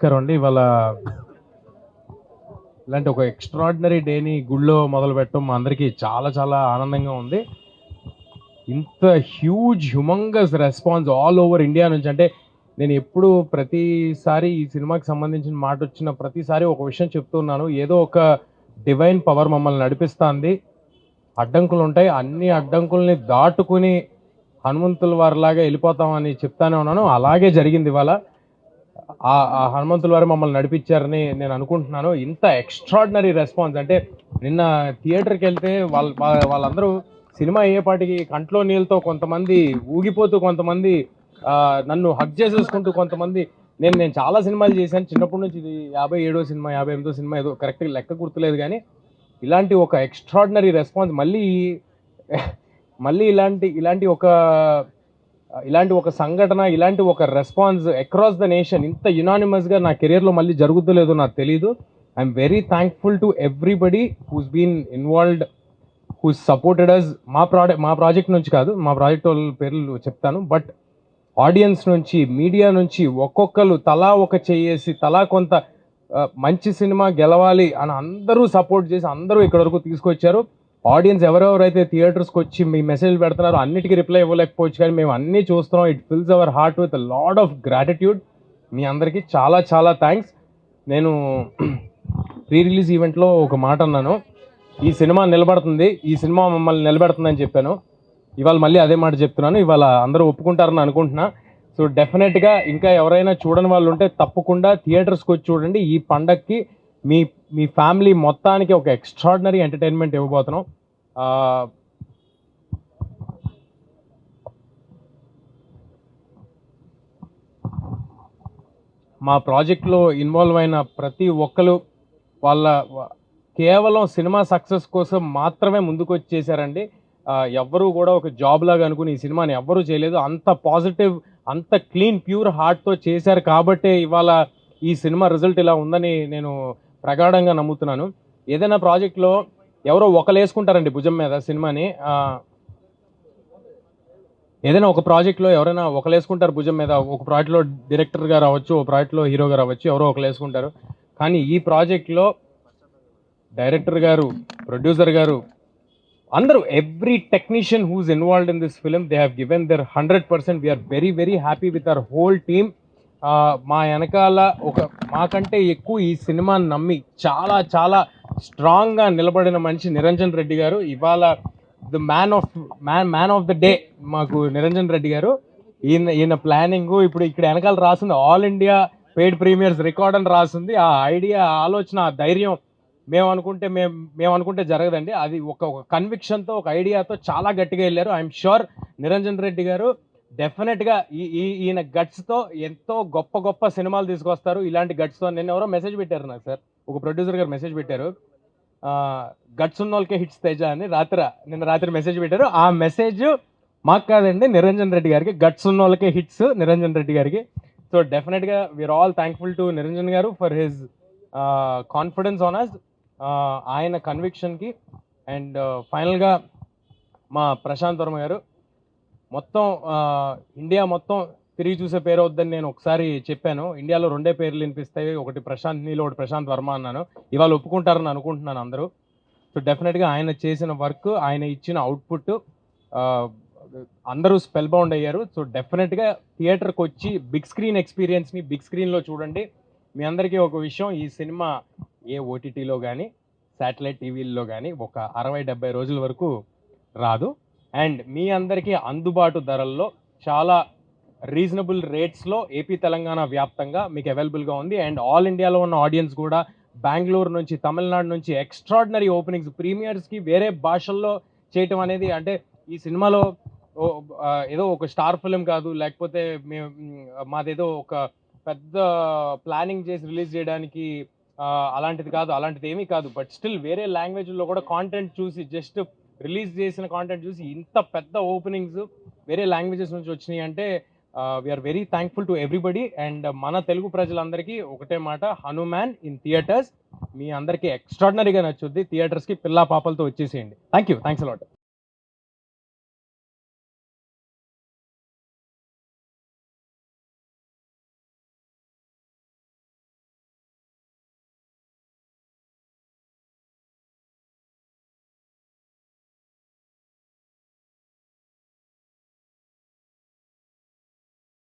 నమస్కారం ఇవాళ ఇలాంటి ఒక ఎక్స్ట్రాడినరీ డేని గుళ్ళో మొదలు పెట్టడం మా అందరికీ చాలా చాలా ఆనందంగా ఉంది. ఇంత huge humongous response all over India నుంచి, అంటే నేను ఎప్పుడు ప్రతిసారి ఈ సినిమాకి సంబంధించిన మాట వచ్చిన ప్రతిసారి ఒక విషయం చెప్తున్నాను. ఏదో ఒక డివైన్ పవర్ మమ్మల్ని నడిపిస్తుంది. అడ్డంకులు ఉంటాయి, అన్ని అడ్డంకుల్ని దాటుకుని హనుమంతుల వారిలాగా వెళ్ళిపోతామని చెప్తానే ఉన్నాను. అలాగే జరిగింది ఇవాళ. ఆ హనుమంతుల వారు మమ్మల్ని నడిపించారని నేను అనుకుంటున్నాను. ఇంత ఎక్స్ట్రాడినరీ రెస్పాన్స్ అంటే నిన్న థియేటర్కి వెళ్తే వాళ్ళందరూ సినిమా అయ్యేపాటికి కంట్లో నీళ్ళతో కొంతమంది ఊగిపోతూ, కొంతమంది నన్ను హగ్ చేసేసుకుంటూ, కొంతమంది నేను చాలా సినిమాలు చేశాను చిన్నప్పటి నుంచి. ఇది 57వ సినిమా 58వ సినిమా ఏదో కరెక్ట్గా లెక్క గుర్తులేదు, కానీ ఇలాంటి ఒక ఎక్స్ట్రాడినరీ రెస్పాన్స్ మళ్ళీ ఇలాంటి ఒక సంఘటన, ఇలాంటి ఒక రెస్పాన్స్ అక్రాస్ ద నేషన్ ఇంత యునానిమస్గా నా కెరియర్లో మళ్ళీ జరుగుతుందో నాకు తెలీదు. I'm very thankful to everybody who's been involved, who's supported us. మా ప్రాజెక్ట్ నుంచి కాదు, మా ప్రాజెక్ట్ వాళ్ళ పేర్లు చెప్తాను, బట్ ఆడియన్స్ నుంచి, మీడియా నుంచి ఒక్కొక్కరు తలా ఒక చేసి తలా కొంత మంచి సినిమా గెలవాలి అని అందరూ సపోర్ట్ చేసి అందరూ ఇక్కడ వరకు తీసుకొచ్చారు. ఆడియన్స్ ఎవరెవరైతే థియేటర్స్కి వచ్చి మీ మెసేజ్ పెడుతున్నారో అన్నిటికీ రిప్లై ఇవ్వలేకపోవచ్చు, కానీ మేము అన్నీ చూస్తున్నాం. It fills our heart with lot of gratitude. మీ అందరికీ చాలా చాలా థ్యాంక్స్. నేను ప్రీ రిలీజ్ ఈవెంట్లో ఒక మాట అన్నాను, ఈ సినిమా నిలబడుతుంది, ఈ సినిమా మమ్మల్ని నిలబెడుతుందని చెప్పాను. ఇవాళ మళ్ళీ అదే మాట చెప్తున్నాను. ఇవాళ అందరూ ఒప్పుకుంటారని అనుకుంటున్నా. సో డెఫినెట్గా ఇంకా ఎవరైనా చూడని వాళ్ళు ఉంటే తప్పకుండా థియేటర్స్కి వచ్చి చూడండి. ఈ పండగకి మీ ఫ్యామిలీ మొత్తానికి ఒక ఎక్స్ట్రాడినరీ ఎంటర్టైన్మెంట్ ఇవ్వబోతున్నాం. మా ప్రాజెక్ట్లో ఇన్వాల్వ్ అయిన ప్రతి ఒక్కరు కేవలం సినిమా సక్సెస్ కోసం మాత్రమే ముందుకు వచ్చి చేశారండి. ఎవ్వరూ కూడా ఒక జాబ్ లాగా అనుకుని ఈ సినిమాని ఎవ్వరూ చేయలేదు. అంత పాజిటివ్, అంత క్లీన్, ప్యూర్ హార్ట్తో చేశారు కాబట్టే ఇవాళ ఈ సినిమా రిజల్ట్ ఇలా ఉందని నేను ప్రగాఢంగా నమ్ముతున్నాను. ఏదైనా ప్రాజెక్ట్లో ఎవరో ఒకరు వేసుకుంటారండి భుజం మీద సినిమాని. ఏదైనా ఒక ప్రాజెక్ట్లో ఎవరైనా ఒకరు వేసుకుంటారు భుజం మీద. ఒక ప్రాజెక్ట్లో డైరెక్టర్గా రావచ్చు, ఒక ప్రాజెక్ట్లో హీరోగా రావచ్చు, ఎవరో ఒకరు వేసుకుంటారు. కానీ ఈ ప్రాజెక్ట్లో డైరెక్టర్ గారు, ప్రొడ్యూసర్ గారు, అందరూ, every technician who's involved in this film, they have given their 100%. We are very very happy with our whole team. మా వెనకాల మాకంటే ఎక్కువ ఈ సినిమాని నమ్మి చాలా చాలా స్ట్రాంగ్గా నిలబడిన మనిషి నిరంజన్ రెడ్డి గారు. ఇవాళ the man of the day మాకు నిరంజన్ రెడ్డి గారు. ఈయన ప్లానింగ్ ఇప్పుడు ఇక్కడ వెనకాల రాసింది all India paid premieres record అని రాసింది. ఆ ఐడియా, ఆలోచన, ఆ ధైర్యం మేము అనుకుంటే జరగదండి. అది ఒక కన్విక్షన్తో, ఒక ఐడియాతో చాలా గట్టిగా వెళ్ళారు. ఐఎమ్ షూర్ నిరంజన్ రెడ్డి గారు డెఫినెట్గా ఈయన గట్స్తో ఎంతో గొప్ప గొప్ప సినిమాలు తీసుకొస్తారు. ఇలాంటి గట్స్తో నిన్న ఎవరో మెసేజ్ పెట్టారు నాకు, సార్, ఒక ప్రొడ్యూసర్ గారు మెసేజ్ పెట్టారు, గట్స్ ఉన్న వాళ్ళకే హిట్స్ తేజ అని నిన్న రాత్రి మెసేజ్ పెట్టారు. ఆ మెసేజ్ మాకు కాదండి, నిరంజన్ రెడ్డి గారికి. గట్స్ ఉన్న వాళ్ళకే హిట్స్ నిరంజన్ రెడ్డి గారికి. So definitely we are all thankful to Niranjan garu for his confidence on us, ఆయన కన్విక్షన్కి. అండ్ ఫైనల్గా మా ప్రశాంత్ వర్మ గారు, మొత్తం ఇండియా మొత్తం తిరిగి చూసే పేరు వద్దని నేను ఒకసారి చెప్పాను. ఇండియాలో 2 పేర్లు వినిపిస్తాయి, ఒకటి ప్రశాంత్ నీల్, ఒకటి ప్రశాంత్ వర్మ అన్నాను. ఇవాళ ఒప్పుకుంటారని అనుకుంటున్నాను అందరూ. సో డెఫినెట్గా ఆయన చేసిన వర్క్, ఆయన ఇచ్చిన అవుట్పుట్ అందరూ స్పెల్ బౌండ్ అయ్యారు. సో డెఫినెట్గా థియేటర్కి వచ్చి బిగ్ స్క్రీన్ ఎక్స్పీరియన్స్ని బిగ్ స్క్రీన్లో చూడండి. మీ అందరికీ ఒక విషయం, ఈ సినిమా ఏ ఓటీటీలో కానీ శాటిలైట్ టీవీల్లో కానీ ఒక 60-70 రోజుల వరకు రాదు. అండ్ మీ అందరికీ అందుబాటు ధరల్లో చాలా రీజనబుల్ రేట్స్లో ఏపీ తెలంగాణ వ్యాప్తంగా మీకు అవైలబుల్గా ఉంది. అండ్ ఆల్ ఇండియాలో ఉన్న ఆడియన్స్ కూడా బెంగళూరు నుంచి, తమిళనాడు నుంచి ఎక్స్ట్రాడినరీ ఓపెనింగ్స్, ప్రీమియర్స్కి వేరే భాషల్లో చేయటం అనేది, అంటే ఈ సినిమాలో ఏదో ఒక స్టార్ ఫిలిం కాదు, లేకపోతే మాదేదో ఒక పెద్ద ప్లానింగ్ చేసి రిలీజ్ చేయడానికి అలాంటిది కాదు, అలాంటిది ఏమీ కాదు. బట్ స్టిల్ వేరే లాంగ్వేజ్లో కూడా కాంటెంట్ చూసి, జస్ట్ రిలీజ్ చేసిన కాంటెంట్ చూసి ఇంత పెద్ద ఓపెనింగ్స్ వేరే లాంగ్వేజెస్ నుంచి వచ్చినాయి అంటే we are very thankful to everybody. And మన తెలుగు ప్రజలందరికీ ఒకటే మాట, హనుమాన్ ఇన్ థియేటర్స్. మీ అందరికీ ఎక్స్ట్రాడినరీగా నచ్చుద్ది. థియేటర్స్కి పిల్లా పాపలతో వచ్చేసేయండి. Thanks a lot.